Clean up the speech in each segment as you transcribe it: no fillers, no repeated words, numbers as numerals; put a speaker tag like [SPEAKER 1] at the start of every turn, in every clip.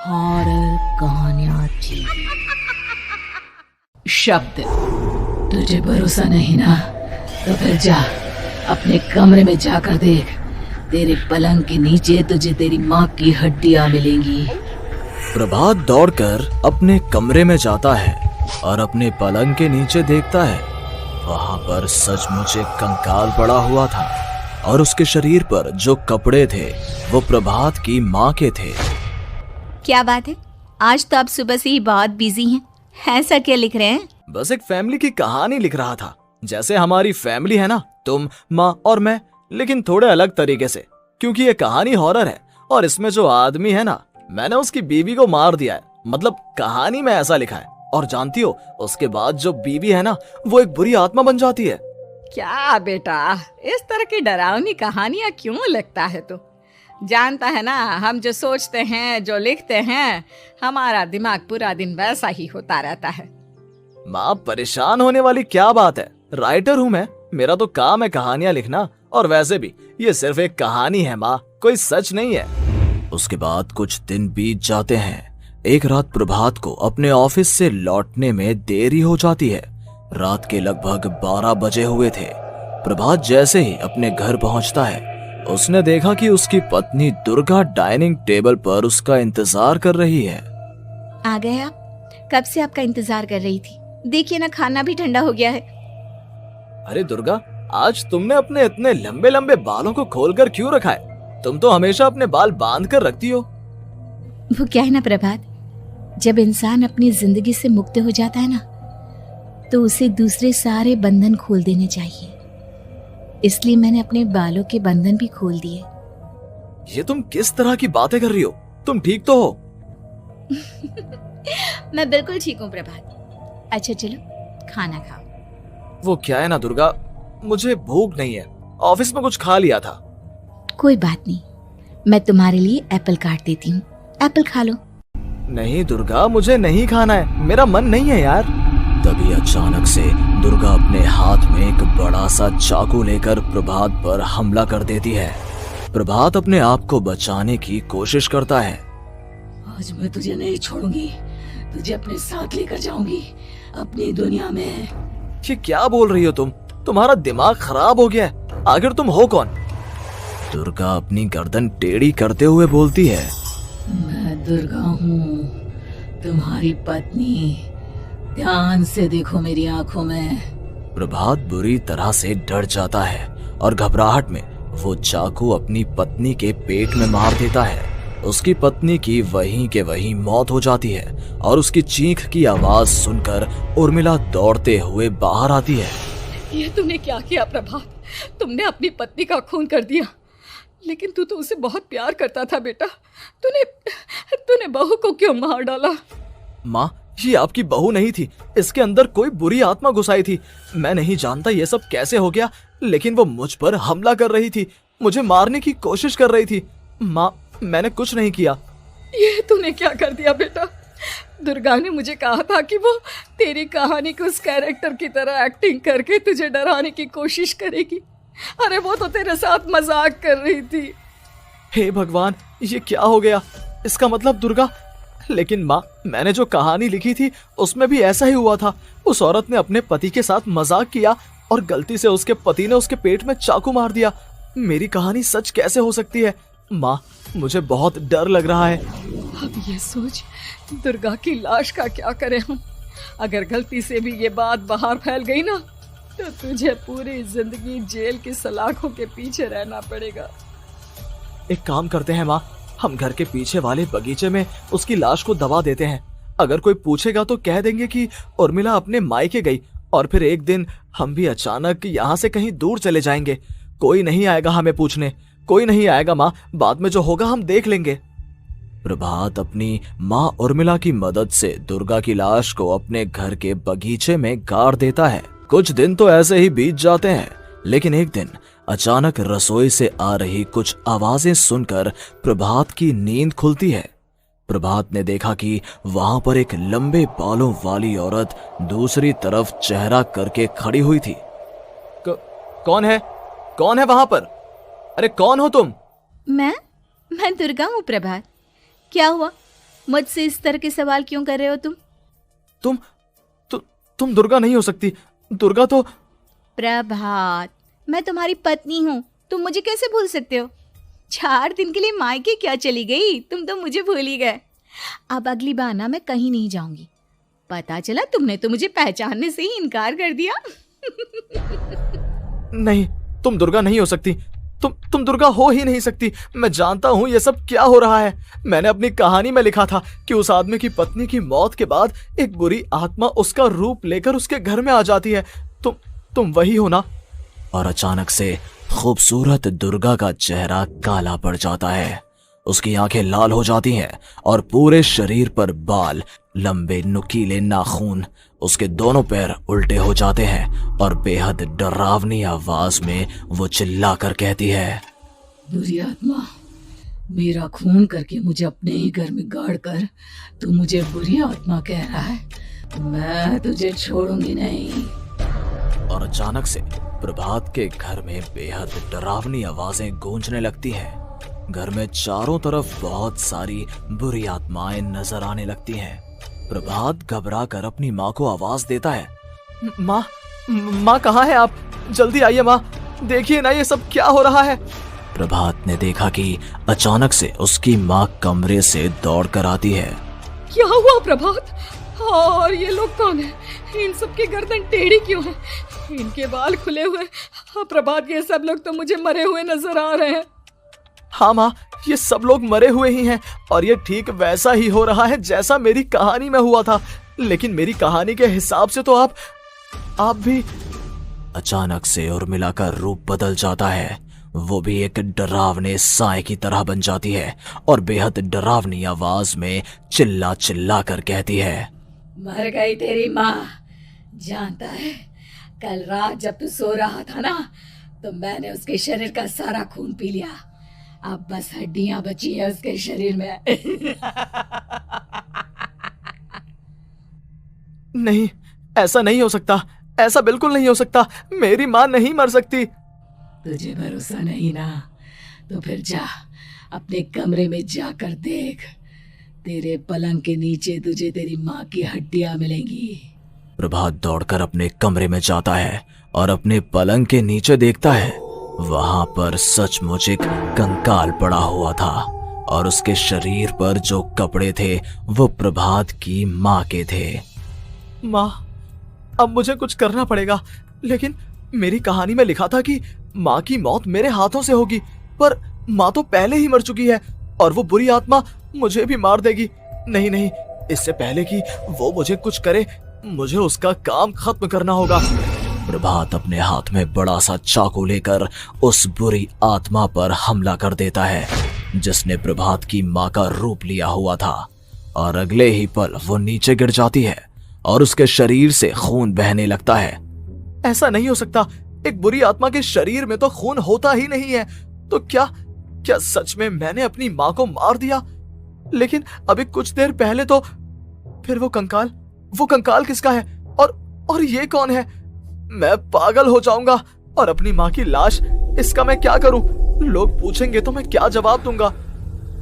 [SPEAKER 1] Horror कहानियां थी। शब्द, तुझे भरोसा नहीं ना, तो फिर जा अपने कमरे में जाकर देख। तेरे पलंग के नीचे तुझे तेरी माँ की हड्डियां मिलेंगी।
[SPEAKER 2] प्रभात दौड़कर अपने कमरे में जाता है और अपने पलंग के नीचे देखता है। वहां पर सचमुच एक कंकाल पड़ा हुआ था और उसके शरीर पर जो कपड़े थे वो प्रभात की माँ के थे।
[SPEAKER 3] क्या बात है, आज तो आप सुबह से ही बहुत बिजी हैं। ऐसा क्या लिख रहे हैं?
[SPEAKER 2] बस एक फैमिली की कहानी लिख रहा था। जैसे हमारी फैमिली है ना, तुम, माँ और मैं, लेकिन थोड़े अलग तरीके से, क्योंकि ये कहानी हॉरर है और इसमें जो आदमी है ना, मैंने उसकी बीवी को मार दिया है। मतलब कहानी में ऐसा लिखा है। और जानती हो, उसके बाद जो बीवी है ना, वो एक बुरी आत्मा बन जाती है।
[SPEAKER 4] क्या बेटा, इस तरह की डरावनी कहानियां क्यों लिखता है तू? जानता है ना, हम जो सोचते हैं, जो लिखते हैं, हमारा दिमाग पूरा दिन वैसा ही होता रहता है।
[SPEAKER 2] माँ, परेशान होने वाली क्या बात है? राइटर हूँ मैं, मेरा तो काम है कहानियां लिखना। और वैसे भी ये सिर्फ एक कहानी है माँ, कोई सच नहीं है। उसके बाद कुछ दिन बीत जाते हैं। एक रात प्रभात को अपने ऑफिस से लौटने में देरी हो जाती है। रात के लगभग 12 बजे हुए थे। प्रभात जैसे ही अपने घर पहुंचता है, उसने देखा कि उसकी पत्नी दुर्गा डाइनिंग टेबल पर उसका इंतजार कर रही है।
[SPEAKER 3] आ गए आप? कब से आपका इंतजार कर रही थी। देखिए ना, खाना भी ठंडा हो गया है।
[SPEAKER 2] अरे दुर्गा, आज तुमने अपने इतने लंबे लंबे बालों को खोलकर क्यों रखा है? तुम तो हमेशा अपने बाल बांध कर रखती हो।
[SPEAKER 3] वो क्या है ना प्रभात, जब इंसान अपनी जिंदगी से मुक्त हो जाता है ना, तो उसे दूसरे सारे बंधन खोल देने चाहिए। इसलिए मैंने अपने बालों के बंधन भी खोल दिए।
[SPEAKER 2] ये तुम किस तरह की बातें कर रही हो? तुम ठीक तो हो?
[SPEAKER 3] मैं बिल्कुल ठीक हूँ प्रभात। अच्छा चलो खाना खाओ।
[SPEAKER 2] वो क्या है ना दुर्गा, मुझे भूख नहीं है। ऑफिस में कुछ खा लिया था।
[SPEAKER 3] कोई बात नहीं, मैं तुम्हारे लिए एप्पल काट देती हूँ, एप्पल खा लो।
[SPEAKER 2] नहीं दुर्गा, मुझे नहीं खाना है, मेरा मन नहीं है यार। तभी अचानक से दुर्गा अपने हाथ में एक बड़ा सा चाकू लेकर प्रभात पर हमला कर देती है। प्रभात अपने आप को बचाने की कोशिश करता है।
[SPEAKER 1] आज मैं तुझे नहीं छोड़ूंगी, तुझे अपने साथ लेकर जाऊंगी अपनी दुनिया में।
[SPEAKER 2] ये क्या बोल रही हो तुम? तुम्हारा दिमाग खराब हो गया है। आखिर तुम हो कौन? दुर्गा अपनी गर्दन टेढ़ी करते हुए बोलती है,
[SPEAKER 1] मैं दुर्गा हूँ, तुम्हारी पत्नी। ध्यान से देखो मेरी आंखों में।
[SPEAKER 2] प्रभात बुरी तरह से डर जाता है और घबराहट में वो चाकू अपनी पत्नी के पेट में मार देता है। उसकी पत्नी की वहीं के वहीं मौत हो जाती है और उसकी चीख की आवाज सुनकर उर्मिला दौड़ते हुए बाहर आती है।
[SPEAKER 4] ये तुमने क्या किया प्रभात? तुमने अपनी पत्नी का खून कर दिया। लेकिन तू तो उसे बहुत प्यार करता था बेटा। तूने बहू को क्यों मार डाला?
[SPEAKER 2] माँ, ये आपकी बहू नहीं थी, इसके अंदर कोई बुरी आत्मा घुसाई थी। मैं नहीं जानता ये सब कैसे हो गया, लेकिन वो मुझ पर हमला कर रही थी, मुझे मारने की कोशिश कर रही थी। माँ, मैंने कुछ नहीं किया।
[SPEAKER 4] ये तूने क्या कर दिया बेटा? दुर्गा ने मुझे कहा था कि वो तेरी कहानी के उस कैरेक्टर की तरह एक्टिंग करके तुझे डराने की कोशिश करेगी। अरे वो तो तेरे साथ मजाक कर रही थी।
[SPEAKER 2] हे भगवान, ये क्या हो गया? इसका मतलब दुर्गा। लेकिन माँ, मैंने जो कहानी लिखी थी उसमें भी ऐसा ही हुआ था। उस औरत ने अपने पति के साथ मजाक किया और गलती से उसके पति ने उसके पेट में चाकू मार दिया। मेरी कहानी सच कैसे हो सकती है? माँ, मुझे बहुत डर लग रहा है।
[SPEAKER 4] अब ये सोच, दुर्गा की लाश का क्या करें हम? अगर गलती से भी ये बात बाहर फैल गई ना, तो तुझे पूरी जिंदगी जेल की सलाखों के पीछे रहना पड़ेगा।
[SPEAKER 2] एक काम करते हैं माँ, हम घर के पीछे वाले बगीचे में उसकी लाश को दबा देते हैं। अगर कोई पूछेगा तो कह देंगे कि उर्मिला अपने मायके गई और फिर एक दिन हम भी अचानक यहाँ से कहीं दूर चले जाएंगे। कोई नहीं आएगा हमें पूछने, कोई नहीं आएगा माँ, बाद में जो होगा हम देख लेंगे। प्रभात अपनी माँ उर्मिला की मदद से दुर्गा की लाश को अपने घर के बगीचे में गाड़ देता है। कुछ दिन तो ऐसे ही बीत जाते हैं, लेकिन एक दिन अचानक रसोई से आ रही कुछ आवाजें सुनकर प्रभात की नींद खुलती है। प्रभात ने देखा कि वहां पर एक लंबे बालों वाली औरत दूसरी तरफ चेहरा करके खड़ी हुई थी। कौन है? कौन है वहां पर? अरे कौन हो तुम?
[SPEAKER 3] मैं दुर्गा हूँ प्रभात। क्या हुआ? मुझसे इस तरह के सवाल क्यों कर रहे हो तुम?
[SPEAKER 2] तुम दुर्गा नहीं हो सकती। दुर्गा तो
[SPEAKER 3] प्रभात, मैं तुम्हारी पत्नी हूँ, तुम मुझे कैसे भूल सकते हो? 4 दिन के लिए मायके क्या चली गई, तुम तो मुझे भूल ही गए। अब अगली बार ना मैं कहीं नहीं जाऊंगी। पता चला तुमने तो मुझे पहचानने से ही इनकार कर दिया।
[SPEAKER 2] नहीं, तुम दुर्गा नहीं हो सकती। तुम दुर्गा हो ही नहीं सकती। मैं जानता हूं ये सब क्या हो रहा है। मैंने अपनी कहानी में लिखा था कि उस आदमी की पत्नी की मौत के बाद एक बुरी आत्मा उसका रूप लेकर उसके घर में आ जाती है। तुम वही हो ना? और अचानक से खूबसूरत दुर्गा का चेहरा काला पड़ जाता है। उसकी आंखें लाल हो जाती हैं और पूरे शरीर पर बाल, लंबे नुकीले नाखून, उसके दोनों पैर उल्टे हो जाते हैं और बेहद डरावनी आवाज में वो चिल्लाकर कहती है,
[SPEAKER 1] बुरी आत्मा, मेरा खून करके मुझे अपने ही घर में गाड़ कर तू मुझे बुरी आत्मा कह रहा है? मैं तुझे छोड़ूंगी नहीं।
[SPEAKER 2] और अचानक से प्रभात के घर में बेहद डरावनी आवाजें गूंजने लगती हैं। घर में चारों तरफ बहुत सारी बुरी आत्माएं नजर आने लगती हैं। प्रभात घबरा कर अपनी माँ को आवाज देता है, माँ कहाँ है आप? जल्दी आइए माँ, देखिए ना ये सब क्या हो रहा है। प्रभात ने देखा कि अचानक से उसकी माँ कमरे से दौड़ कर आती है।
[SPEAKER 4] क्या हुआ प्रभात? और ये लोग कौन है? इन सब की गर्दन टेढ़ी क्यों है? इनके बाल खुले हुए। प्रभात, ये सब लोग तो मुझे मरे हुए नजर आ रहे हैं।
[SPEAKER 2] हाँ माँ, ये सब लोग मरे हुए ही हैं और ये ठीक वैसा ही हो रहा है जैसा मेरी कहानी में हुआ था। लेकिन मेरी कहानी के हिसाब से तो आप भी। अचानक से उर्मिला का रूप बदल जाता है। वो भी एक डरावने साए की तरह बन जाती है और बेहद डरावनी आवाज में चिल्ला चिल्ला कर कहती है,
[SPEAKER 1] मर गई तेरी माँ। जानता है, कल रात जब तू सो रहा था ना, तो मैंने उसके शरीर का सारा खून पी लिया। अब बस हड्डियां बची है उसके शरीर में।
[SPEAKER 2] नहीं, ऐसा नहीं हो सकता। ऐसा बिल्कुल नहीं हो सकता। मेरी माँ नहीं मर सकती।
[SPEAKER 1] तुझे भरोसा नहीं ना? तो फिर जा, अपने कमरे में जाकर देख। तेरे पलंग के नीचे तुझे तेरी माँ की हड्डियां मिलेंगी।
[SPEAKER 2] प्रभात दौड़कर अपने कमरे में जाता है और अपने पलंग के नीचे देखता है। वहां पर सचमुच एक कंकाल पड़ा हुआ था और उसके शरीर पर जो कपड़े थे वो प्रभात की माँ के थे। माँ, अब मुझे कुछ करना पड़ेगा। लेकिन मेरी कहानी में लिखा था कि माँ की मौत मेरे हाथों से होगी, पर माँ तो पहले ही मर चुकी है और वो बुरी आत्मा मुझे भी मार देगी। नहीं नहीं, इससे पहले कि वो मुझे कुछ करे, मुझे उसका काम खत्म करना होगा। प्रभात अपने हाथ में बड़ा सा चाकू लेकर उस बुरी आत्मा पर हमला कर देता है जिसने प्रभात की माँ का रूप लिया हुआ था, और अगले ही पल वो नीचे गिर जाती है और उसके शरीर से खून बहने लगता है। ऐसा नहीं हो सकता। एक बुरी आत्मा के शरीर में तो खून होता ही नहीं है। तो क्या सच में मैंने अपनी माँ को मार दिया? लेकिन अभी कुछ देर पहले तो फिर वो कंकाल किसका है? और ये कौन है? मैं पागल हो जाऊंगा। और अपनी माँ की लाश, इसका मैं क्या करूं? लोग पूछेंगे तो मैं क्या जवाब दूंगा?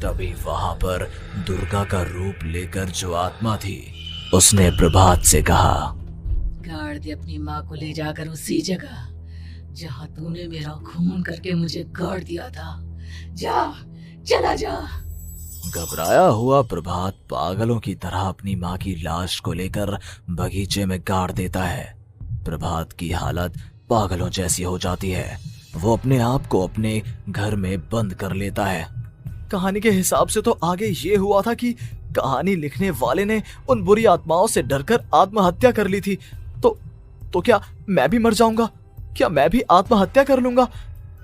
[SPEAKER 2] तभी वहां पर दुर्गा का रूप लेकर जो आत्मा थी उसने प्रभात से कहा,
[SPEAKER 1] गाड़ दे अपनी माँ को ले जाकर उसी जगह जहाँ तूने मेरा खून करके मुझे गाड़ दिया था। जा, चला जा।
[SPEAKER 2] घबराया हुआ प्रभात पागलों की तरह अपनी माँ की लाश को लेकर बगीचे में गाड़ देता है। प्रभात की हालत पागलों जैसी हो जाती है। वो अपने आप को अपने घर में बंद कर लेता है। कहानी के हिसाब से तो आगे ये हुआ था कि कहानी लिखने वाले ने उन बुरी आत्माओं से डरकर आत्महत्या कर ली थी। तो क्या मैं भी मर जाऊंगा? क्या मैं भी आत्महत्या कर लूंगा?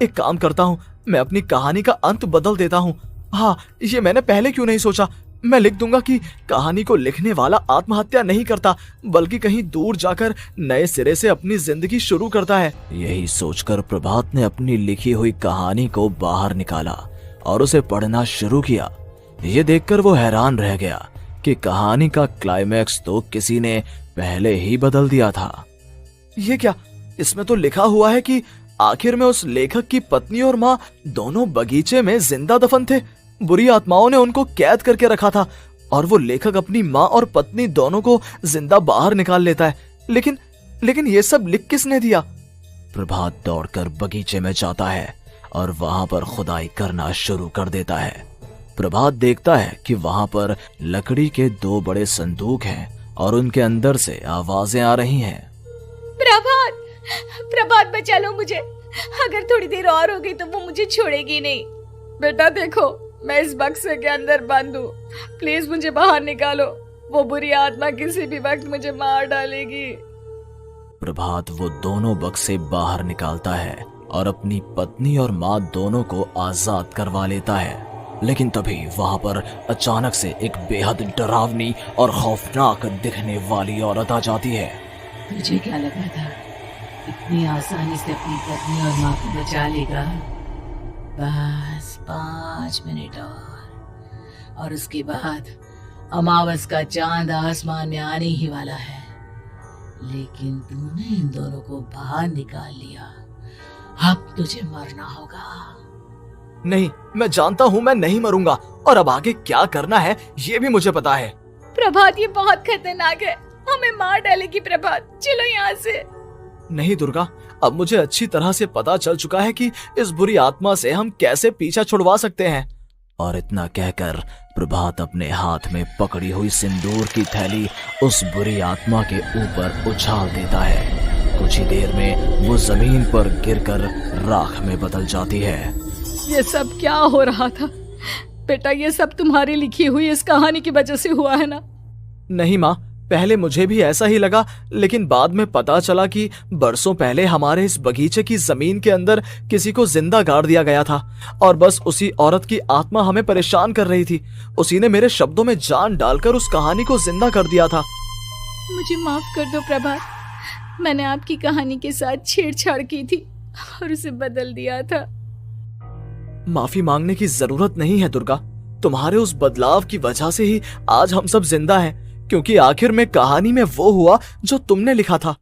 [SPEAKER 2] एक काम करता हूँ, मैं अपनी कहानी का अंत बदल देता हूँ। हाँ, ये मैंने पहले क्यों नहीं सोचा। मैं लिख दूंगा कि कहानी को लिखने वाला आत्महत्या नहीं करता, बल्कि कहीं दूर जाकर नए सिरे से अपनी जिंदगी शुरू करता है। यही सोचकर प्रभात ने अपनी लिखी हुई कहानी को बाहर निकाला और उसे पढ़ना शुरू किया। ये देखकर वो हैरान रह गया कि कहानी का क्लाइमैक्स तो किसी ने पहले ही बदल दिया था। ये क्या? इसमें तो लिखा हुआ है कि आखिर में उस लेखक की पत्नी और माँ दोनों बगीचे में जिंदा दफन थे। बुरी आत्माओं ने उनको कैद करके रखा था और वो लेखक अपनी माँ और पत्नी दोनों को जिंदा बाहर निकाल लेता है। लेकिन ये सब लिख किसने दिया? प्रभात दौड़कर बगीचे में जाता है और वहां पर खुदाई करना शुरू कर देता है। प्रभात देखता है कि वहां पर लकड़ी के 2 बड़े संदूक हैं और उनके अंदर से आवाजें आ रही हैं।
[SPEAKER 3] प्रभात बचा लो मुझे, अगर थोड़ी देर और हो गई तो वो मुझे छोड़ेगी नहीं।
[SPEAKER 4] बेटा देखो, मैं इस बक्से के अंदर बंद हूँ, प्लीज मुझे बाहर निकालो, वो बुरी आत्मा किसी भी वक्त मुझे मार डालेगी।
[SPEAKER 2] प्रभात वो दोनों बक्से बाहर निकालता है और अपनी पत्नी और माँ दोनों को आजाद करवा लेता है। लेकिन तभी वहां पर अचानक से एक बेहद डरावनी और खौफनाक दिखने वाली औरत आ जाती है।
[SPEAKER 1] तुझे क्या लगा था इतनी आसानी से अपनी पत्नी और माँ को बचा लेगा? बस 5 मिनट और उसके बाद अमावस का चांद आसमान में आने ही वाला है। लेकिन तूने इन दोनों को बाहर निकाल लिया, अब तुझे मरना होगा।
[SPEAKER 2] नहीं, मैं जानता हूँ मैं नहीं मरूंगा, और अब आगे क्या करना है ये भी मुझे पता है।
[SPEAKER 3] प्रभात ये बहुत खतरनाक है, हमें मार डालेगी प्रभात, चलो यहाँ से।
[SPEAKER 2] नहीं दुर्गा, अब मुझे अच्छी तरह से पता चल चुका है कि इस बुरी आत्मा से हम कैसे पीछा छुड़वा सकते हैं। और इतना कहकर प्रभात अपने हाथ में पकड़ी हुई सिंदूर की थैली उस बुरी आत्मा के ऊपर उछाल देता है। कुछ ही देर में वो जमीन पर गिरकर राख में बदल जाती है।
[SPEAKER 4] ये सब क्या हो रहा था बेटा? ये सब तुम्हारी लिखी हुई इस कहानी की वजह से हुआ है ना?
[SPEAKER 2] नहीं माँ, पहले मुझे भी ऐसा ही लगा, लेकिन बाद में पता चला कि बरसों पहले हमारे इस बगीचे की जमीन के अंदर किसी को जिंदा गाड़ दिया गया था और बस उसी औरत की आत्मा हमें परेशान कर रही थी। उसी ने मेरे शब्दों में जान डालकर उस कहानी को जिंदा कर दिया था।
[SPEAKER 3] मुझे माफ कर दो प्रभात, मैंने आपकी कहानी के साथ छेड़छाड़ की थी और उसे बदल दिया था।
[SPEAKER 2] माफी मांगने की जरूरत नहीं है दुर्गा, तुम्हारे उस बदलाव की वजह से ही आज हम सब जिंदा हैं, क्योंकि आखिर में कहानी में वो हुआ जो तुमने लिखा था।